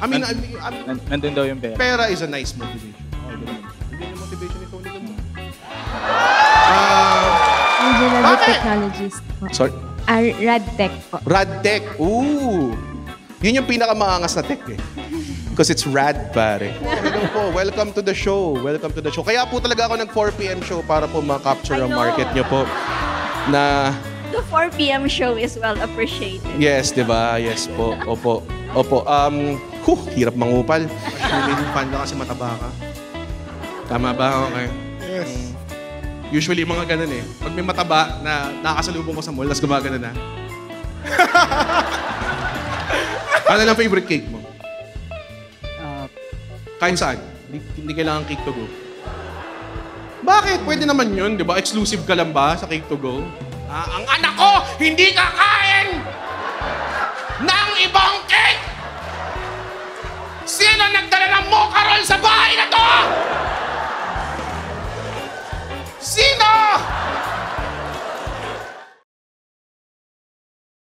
I mean, Nandun daw yung pera. pera is a nice motivation. Okay, ganun. Hindi yung motivation ni Tony Gamba. Engineering Bakit? technologist po. Sorry? Radtech po. Radtech. Ooh. Yun yung pinakamaangas na tech eh. Because it's rad, pare. Hello po. Welcome to the show. Welcome to the show. Kaya po talaga ako nag 4 p.m. show para po ma-capture ang market nyo po. Na, The 4 p.m. show is well appreciated. yes, di ba? Yes po. Opo. Opo. Hirap mangupal. Actually, fan lang kasi mataba ka. Tama ba? Okay. Yes. Usually, mga ganun eh. Pag may mataba na nakakasalubong ko sa mall, tapos gumagana na. Ano lang favorite cake mo? Kain saan? Hindi kailangan cake to go. Bakit? Pwede naman yun, di ba? Exclusive ka lang ba sa cake to go? Ang anak ko, hindi kakain ng ibang cake! Sino nagdala ng mocha roll sa bahay na to?